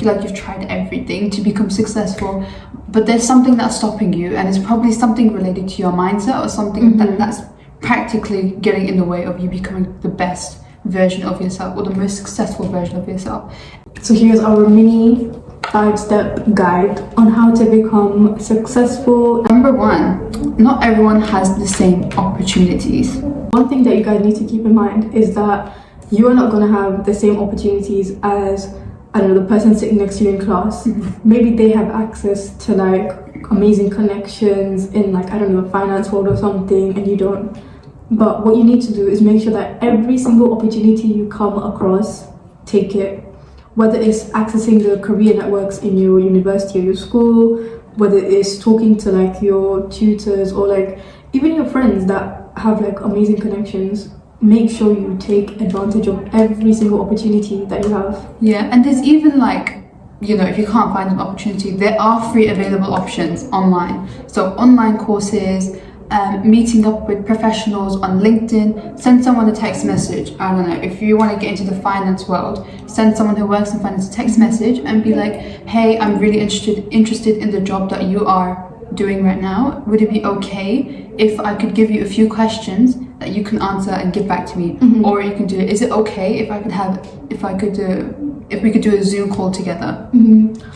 feel like you've tried everything to become successful, but there's something that's stopping you, and it's probably something related to your mindset or something that's practically getting in the way of you becoming the best version of yourself or the most successful version of yourself. So here's our mini 5-step guide on how to become successful. Number 1, not everyone has the same opportunities. One thing that you guys need to keep in mind is that you are not going to have the same opportunities as, I don't know, the person sitting next to you in class. Maybe they have access to like amazing connections in like, I don't know, finance world or something, and you don't. But what you need to do is make sure that every single opportunity you come across, take it. Whether it's accessing the career networks in your university or your school, whether it's talking to like your tutors or like even your friends that have like amazing connections, make sure you take advantage of every single opportunity that you have. Yeah, and there's even like, you know, if you can't find an opportunity, there are free available options online. So online courses, meeting up with professionals on LinkedIn, send someone a text message. I don't know, if you want to get into the finance world, send someone who works in finance a text message and be like, hey, I'm really interested in the job that you are doing right now. Would it be okay if I could give you a few questions that you can answer and give back to me? Or you can do, is it okay if we could do a Zoom call together?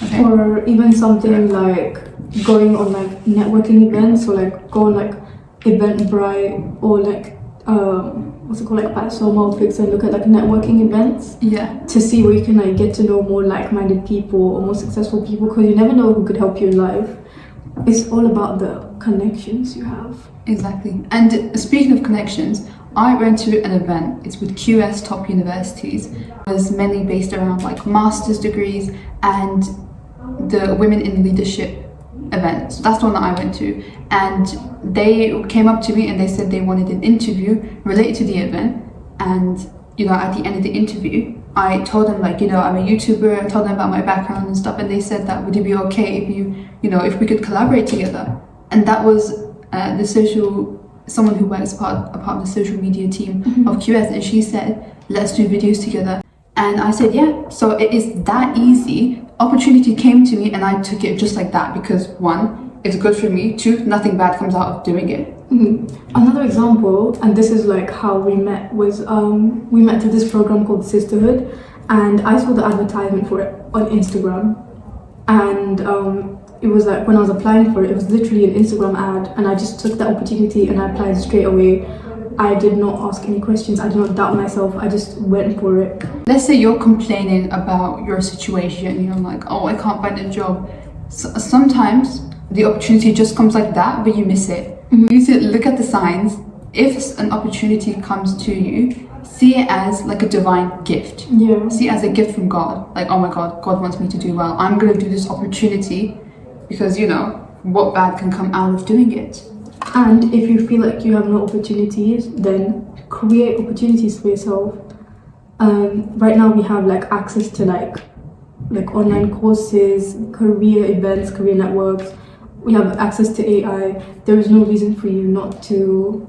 Okay. Or even something like going on like networking events, or like go on like Eventbrite or like what's it called, like Patsomo, and look at like networking events. Yeah. To see where you can like get to know more like-minded people or more successful people, because you never know who could help you in life. It's all about the connections you have. Exactly. And speaking of connections, I went to an event. It's with QS top universities. There's many based around like master's degrees and the women in leadership event. So that's the one that I went to. And they came up to me and they said they wanted an interview related to the event. And, you know, at the end of the interview, I told them like, you know, I'm a YouTuber. I told them about my background and stuff. And they said that would it be okay if we could collaborate together? And that was someone who works part of the social media team of QS, and she said, let's do videos together. And I said, yeah. So it is that easy. Opportunity came to me and I took it just like that, because 1, it's good for me. 2, nothing bad comes out of doing it. Another example, and this is like how we met, was we met through this program called Sisterhood, and I saw the advertisement for it on Instagram. And it was like, when I was applying for it, it was literally an Instagram ad, and I just took that opportunity and I applied straight away. I did not ask any questions. I did not doubt myself. I just went for it. Let's say you're complaining about your situation. You're like, oh, I can't find a job. Sometimes the opportunity just comes like that, but you miss it. You need to look at the signs. If an opportunity comes to you, see it as like a divine gift. Yeah. See it as a gift from God. Like, oh my God, God wants me to do well. I'm going to do this opportunity because, you know, what bad can come out of doing it? And if you feel like you have no opportunities, then create opportunities for yourself. Right now we have like access to like online courses, career events, career networks. We have access to AI. There is no reason for you not to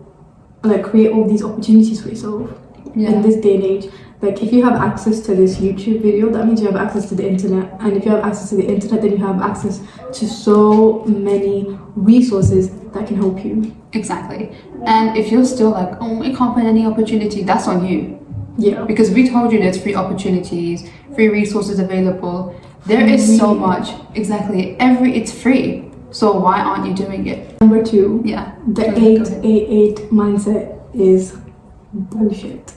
like create all these opportunities for yourself. In this day and age. Like, if you have access to this YouTube video, that means you have access to the internet. And if you have access to the internet, then you have access to so many resources that can help you. Exactly. And if you're still like, oh, I can't find any opportunity, that's on you. Yeah. Because we told you there's free opportunities, free resources available. There is so much. Exactly. It's free. So why aren't you doing it? Number 2. Yeah. The 888 mindset is bullshit.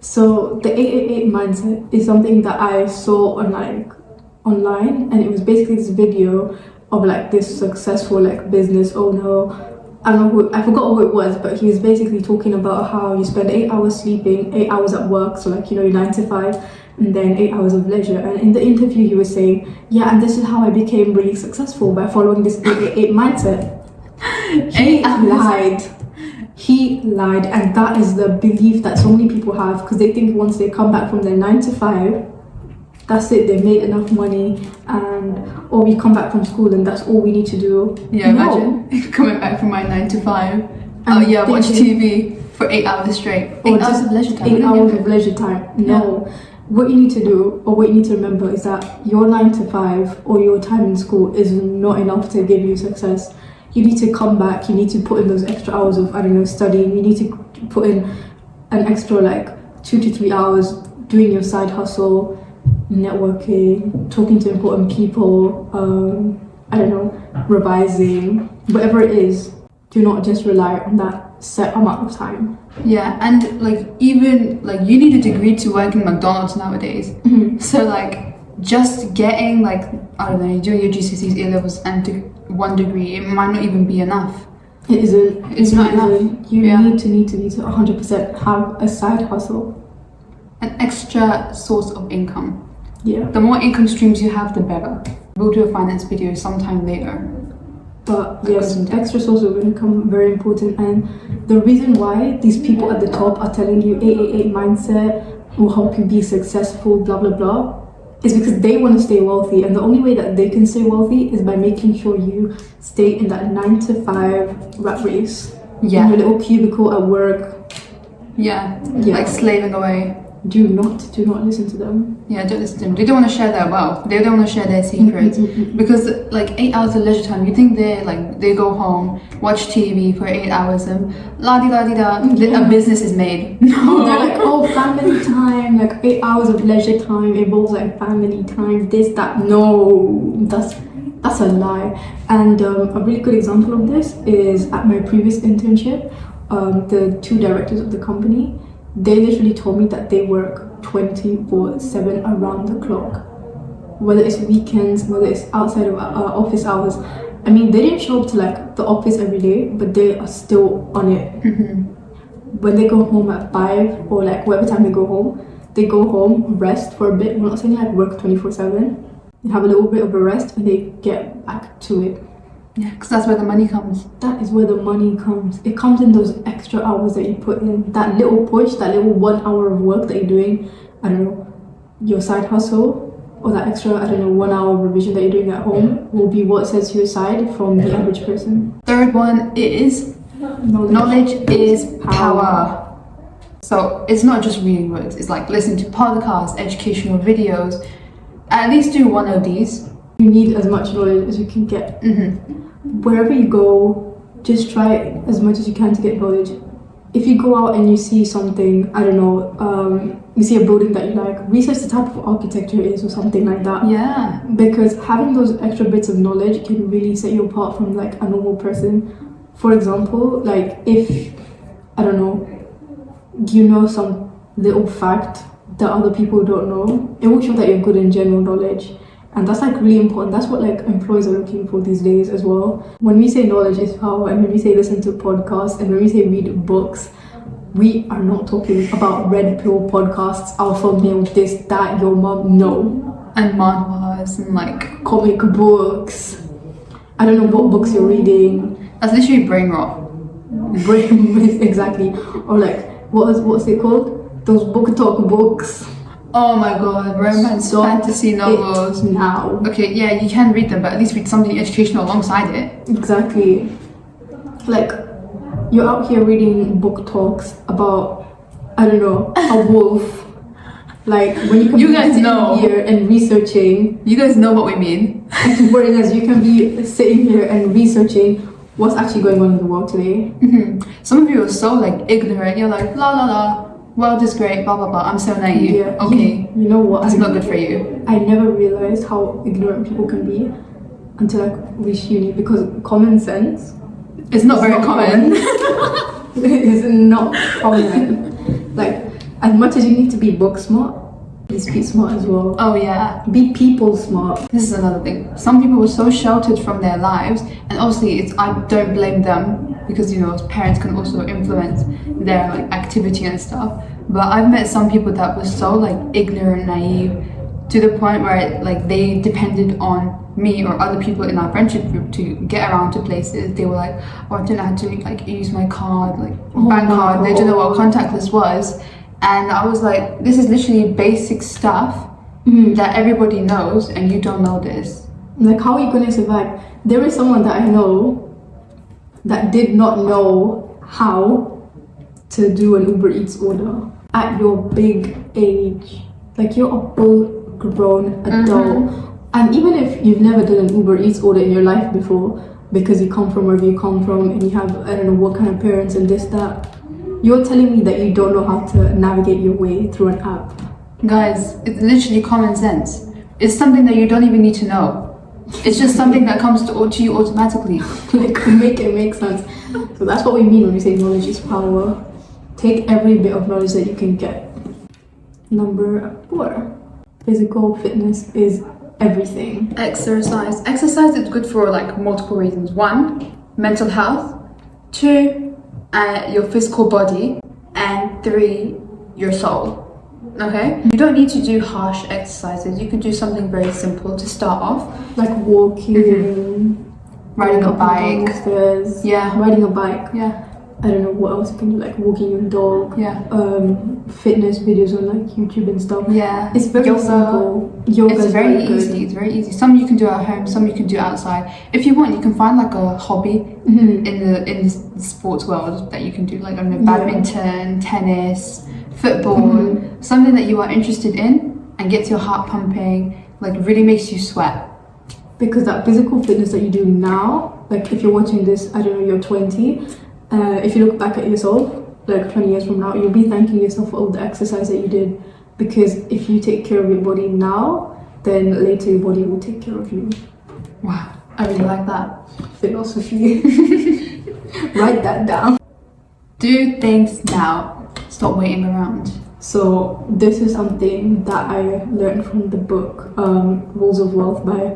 So the 888 mindset is something that I saw online, and it was basically this video of like this successful like business owner. I forgot who it was, but he was basically talking about how you spend 8 hours sleeping, 8 hours at work, so like, you know, you're 9 to 5, and then 8 hours of leisure. And in the interview he was saying, yeah, and this is how I became really successful, by following this 888 mindset. He lied, and that is the belief that so many people have, because they think once they come back from their 9 to 5, that's it, they've made enough money, or we come back from school and that's all we need to do. Yeah, imagine coming back from my 9 to 5. Watch TV for 8 hours straight. 8 hours of leisure time. 8 hours of leisure time. No. what you need to do, or what you need to remember, is that your 9 to 5 or your time in school is not enough to give you success. You need to come back, you need to put in those extra hours of, studying. You need to put in an extra 2 to 3 hours doing your side hustle, networking, talking to important people, revising, whatever it is. Do not just rely on that set amount of time. Yeah, and even you need a degree to work in McDonald's nowadays. Mm-hmm. So just getting you're doing your GCSEs, A levels, and one degree, it might not even be enough. It isn't. It's not enough. You need to 100% have a side hustle, an extra source of income. Yeah. The more income streams you have, the better. We'll do a finance video sometime later. But yes, extra source of income, very important. And the reason why these people at the top are telling you 888 mindset will help you be successful, blah blah blah, is because they want to stay wealthy. And the only way that they can stay wealthy is by making sure you stay in that 9 to 5 rat race. Yeah. In your little cubicle at work. Yeah. Like slaving away. Do not listen to them. Yeah, don't listen to them. They don't want to share their wealth. They don't want to share their secrets. Because 8 hours of leisure time, you think they go home, watch TV for 8 hours and la-di-da-di-da, a business is made. No. They're family time, 8 hours of leisure time involves family time, this, that. No, that's a lie. And a really good example of this is at my previous internship, the 2 directors of the company, they literally told me that they work 24/7 around the clock, whether it's weekends, whether it's outside of office hours. I mean, they didn't show up to the office every day, but they are still on it. Mm-hmm. When they go home at 5 or whatever time they go home, rest for a bit. We're not saying work 24/7. They have a little bit of a rest and they get back to it. Yeah, because that's where the money comes. That is where the money comes. It comes in those extra hours that you put in. That little push, that little 1 hour of work that you're doing, your side hustle, or that extra, 1 hour revision that you're doing at home will be what sets you aside from the average person. Third one is knowledge is power. So it's not just reading words. It's listen to podcasts, educational videos. At least do one of these. You need as much knowledge as you can get. Mm-hmm. Wherever you go, just try as much as you can to get knowledge. If you go out and you see something, you see a building that you like, research the type of architecture it is or something like that. Yeah. Because having those extra bits of knowledge can really set you apart from a normal person. For example, if, you know some little fact that other people don't know, it will show that you're good in general knowledge. And that's really important. That's what employers are looking for these days as well. When we say knowledge is power, and when we say listen to podcasts, and when we say read books, we are not talking about red pill podcasts, alpha male, this, that, your mom, no. And manhwas and comic books. I don't know what books you're reading. That's literally brain rot. Exactly. Or what's it called? Those book talk books. Oh my god, romance, fantasy novels. Now. Okay, yeah, you can read them, but at least read something educational alongside it. Exactly. You're out here reading book talks about, a wolf. When you can you be guys sitting know here and researching. You guys know what we mean. Whereas you can be sitting here and researching what's actually going on in the world today. Mm-hmm. Some of you are so ignorant. You're la la la. World is great, blah blah blah. I'm so naive. Yeah. Okay. You know what? That's not good for you. I never realized how ignorant people can be until I reached uni, because common sense is not very common. It is not common. As much as you need to be book smart, be street smart as well. Oh yeah. Be people smart. This is another thing. Some people were so sheltered from their lives, and obviously I don't blame them, because parents can also influence their activity and stuff. But I've met some people that were so ignorant, naive, to the point where they depended on me or other people in our friendship group to get around to places. They were oh, I don't know how to use my card, bank card. They didn't know what contactless was. And I was this is literally basic stuff that everybody knows, and you don't know this. How are you going to survive? There is someone that I know that did not know how to do an Uber Eats order at your big age. Like you're a full-grown adult. And even if you've never done an Uber Eats order in your life before, because you come from wherever you come from and you have, I don't know what kind of parents and this, that, you're telling me that you don't know how to navigate your way through an app. Guys, it's literally common sense. It's something that you don't even need to know. It's just something that comes to you automatically. Like, make it make sense. So that's what we mean when we say knowledge is power. Take every bit of knowledge that you can get. Number 4. Physical fitness is everything. Exercise. Exercise is good for like multiple reasons. 1, mental health. 2, your physical body. And 3, your soul. Okay? You don't need to do harsh exercises. You can do something very simple to start off. Like walking, riding a bike. Downstairs. Yeah. Riding a bike. Yeah. I don't know what else you can do, like walking your dog. Yeah. Fitness videos on like YouTube and stuff. Yeah. It's very simple. Yoga It's is very good. easy. It's very easy. Some you can do at home, some you can do outside. If you want, you can find like a hobby in the sports world that you can do, like I don't know, badminton, tennis, football, something that you are interested in and gets your heart pumping, like really makes you sweat. Because that physical fitness that you do now, like if you're watching this, I don't know, you're 20, if you look back at yourself, like 20 years from now, you'll be thanking yourself for all the exercise that you did. Because if you take care of your body now, then later your body will take care of you. Wow, I really like that. Philosophy. Write that down. Do things now. Stop waiting around. So this is something that I learned from the book Rules of Wealth by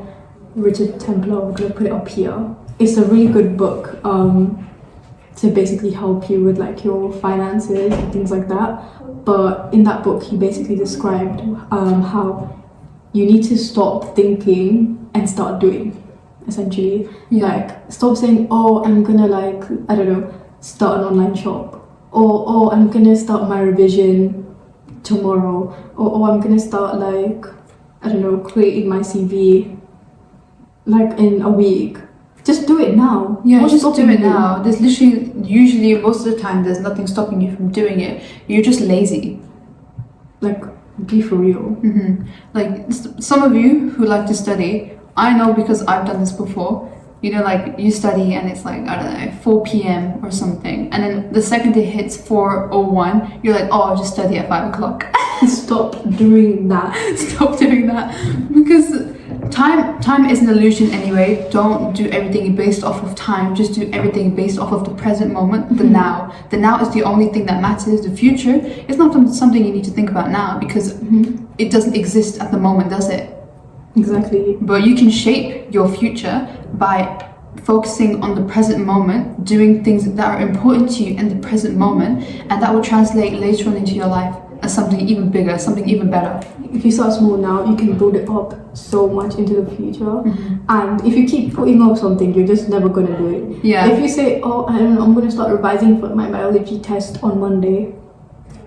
Richard Templar. I'm gonna put it up here. It's a really good book to basically help you with like your finances and things like that. But in that book, he basically described how you need to stop thinking and start doing. Essentially, like stop saying, "Oh, I'm gonna like I don't know, start an online shop," or "Oh, I'm gonna start my revision tomorrow," or "Oh, I'm gonna start like I don't know, creating my CV like in a week." Just do it now. Yeah, just do it now. There's literally, usually, most of the time, there's nothing stopping you from doing it. You're just lazy. Like, be for real. Like, some of you who like to study, I know because I've done this before. You know, like, you study and it's like, I don't know, 4 p.m. or something. And then the second it hits 4:01, you're like, oh, I'll just study at 5 o'clock. Stop doing that. Stop doing that. Because time is an illusion anyway. Don't do everything based off of time. Just do everything based off of the present moment, the now. The now is the only thing that matters. The future is not something you need to think about now because it doesn't exist at the moment, does it? Exactly. But you can shape your future by focusing on the present moment, doing things that are important to you in the present moment, and that will translate later on into your life as something even bigger, something even better. If you start small now, you can build it up so much into the future. And if you keep putting off something, you're just never gonna do it. Yeah. If you say, "Oh, I don't know, I'm gonna start revising for my biology test on Monday,"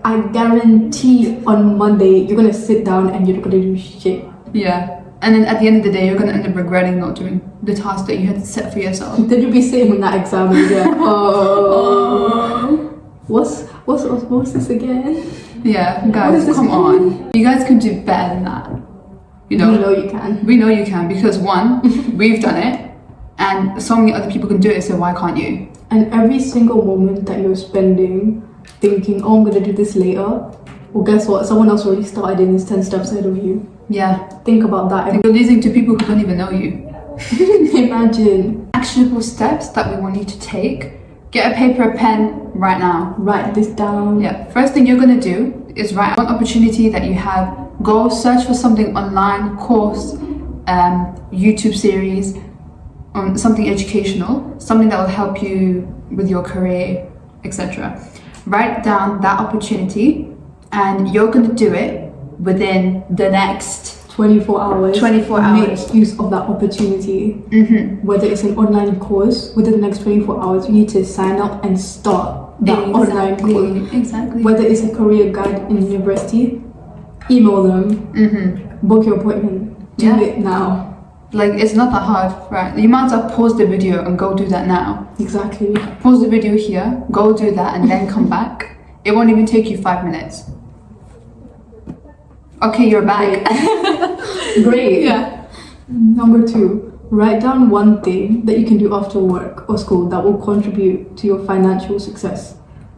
I guarantee on Monday you're gonna sit down and you're not gonna do shit. Yeah. And then at the end of the day, you're gonna end up regretting not doing the task that you had set for yourself. Then you'll be sitting in that exam and you're like, "Oh, what's this again?" Yeah, guys, come on. You guys can do better than that. You know? We know you can. We know you can because 1, we've done it, and so many other people can do it, so why can't you? And every single moment that you're spending thinking, "Oh, I'm gonna do this later," well, guess what? Someone else already started and is 10 steps ahead of you. Yeah. Think about that. You're losing to people who don't even know you. Imagine. Actionable steps that we want you to take. Get a paper, a pen right now. Write this down. Yeah. First thing you're gonna do is write one opportunity that you have. Go search for something online, course, YouTube series, something educational, something that will help you with your career, etc. Write down that opportunity, and you're gonna do it within the next 24 hours. 24 hours. Make use of that opportunity. Whether it's an online course, within the next 24 hours, you need to sign up and start that online course. Exactly. Whether it's a career guide in university, email them, book your appointment. Do it now. Like, it's not that hard, right? You might as well pause the video and go do that now. Exactly. Pause the video here, go do that, and then come back. It won't even take you 5 minutes. Okay, you're back. Great. Yeah. Number 2, write down one thing that you can do after work or school that will contribute to your financial success.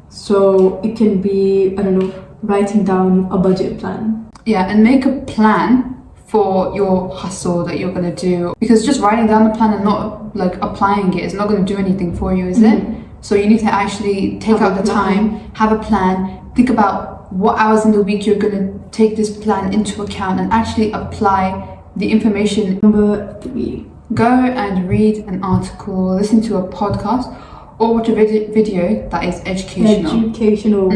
So it can be, I don't know, writing down a budget plan. Yeah, and make a plan for your hustle that you're going to do, because just writing down the plan and not like applying it is not going to do anything for you, is it? So you need to actually take out the time, have a plan, think about what hours in the week you're going to take this plan into account and actually apply the information. Number 3, go and read an article, listen to a podcast, or watch a video that is educational.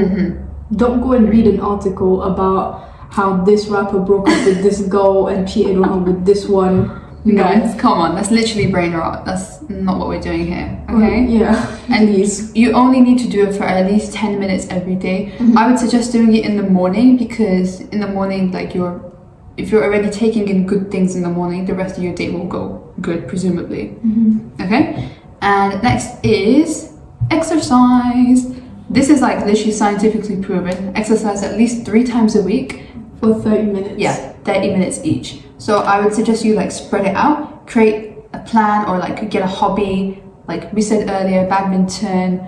Don't go and read an article about how this rapper broke up with this girl and cheated on her with this one. Guys, come on, that's literally brain rot. That's not what we're doing here, okay? Yeah. And you only need to do it for at least 10 minutes every day. I would suggest doing it in the morning, because in the morning, like if you're already taking in good things in the morning, the rest of your day will go good, presumably. Okay? And next is exercise. This is like literally scientifically proven. Exercise at least 3 times a week. For 30 minutes. Yeah, 30 minutes each. So I would suggest you like spread it out, create a plan, or like get a hobby, like we said earlier, badminton,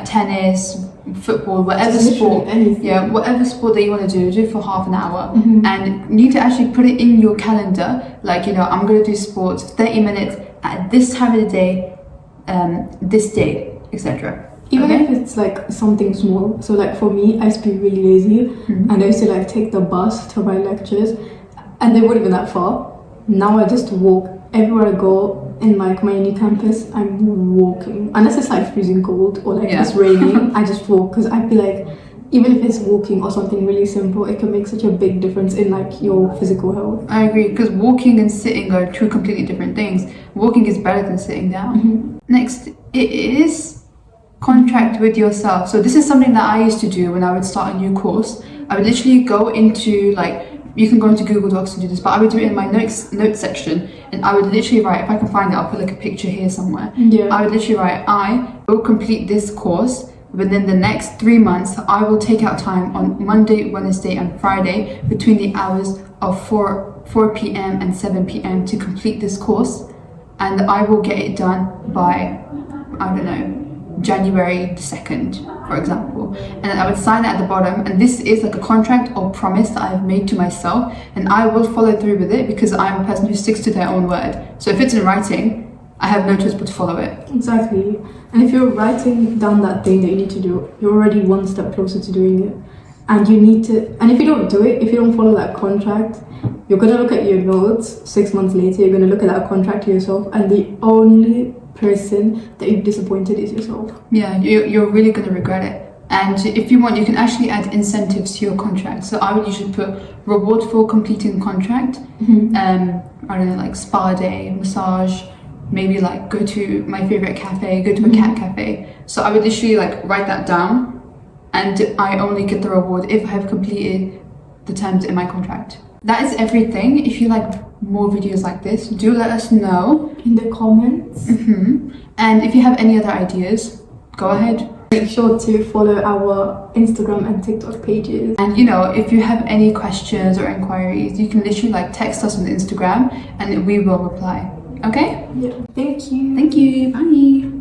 tennis, football, whatever sport. Anything. Yeah, whatever sport that you want to do for half an hour. And you need to actually put it in your calendar, like, I'm going to do sports 30 minutes at this time of the day, this day, etc. Even if it's like something small. So like for me, I used to be really lazy and I used to like take the bus to my lectures, and they weren't even that far. Now I just walk everywhere I go in like my uni campus. I'm walking, unless it's like freezing cold or like it's raining. I just walk, because I feel like even if it's walking or something really simple, it can make such a big difference in like your physical health. I agree, because walking and sitting are 2 completely different things. Walking is better than sitting down. Next, it is contract with yourself. So this is something that I used to do when I would start a new course. I would literally go into, like, you can go into Google Docs and do this, but I would do it in my notes section, and I would literally write, if I can find it, I'll put like a picture here somewhere. I would literally write, I will complete this course within the next 3 months. I will take out time on Monday, Wednesday and Friday between the hours of 4 p.m. and 7 p.m. to complete this course, and I will get it done by, I don't know, January 2nd, for example. And then I would sign it at the bottom, and this is like a contract or promise that I've made to myself, and I will follow through with it because I'm a person who sticks to their own word. So if it's in writing, I have no choice but to follow it. Exactly. And if you're writing down that thing that you need to do, you're already one step closer to doing it. And you need to, and if you don't do it, if you don't follow that contract, you're going to look at your notes 6 months later, you're going to look at that contract to yourself, and the only person that you've disappointed is yourself. Yeah, you're really going to regret it. And if you want, you can actually add incentives to your contract. So I would usually put reward for completing the contract. I don't know, like spa day, massage, maybe like go to my favorite cafe, go to a cat cafe. So I would literally like write that down, and I only get the reward if I have completed the terms in my contract. That is everything. If you like more videos like this, do let us know in the comments. And if you have any other ideas, go ahead. Make sure to follow our Instagram and TikTok pages. And if you have any questions or inquiries, you can literally like text us on Instagram and we will reply. Okay? Yeah. Thank you. Thank you. Bye.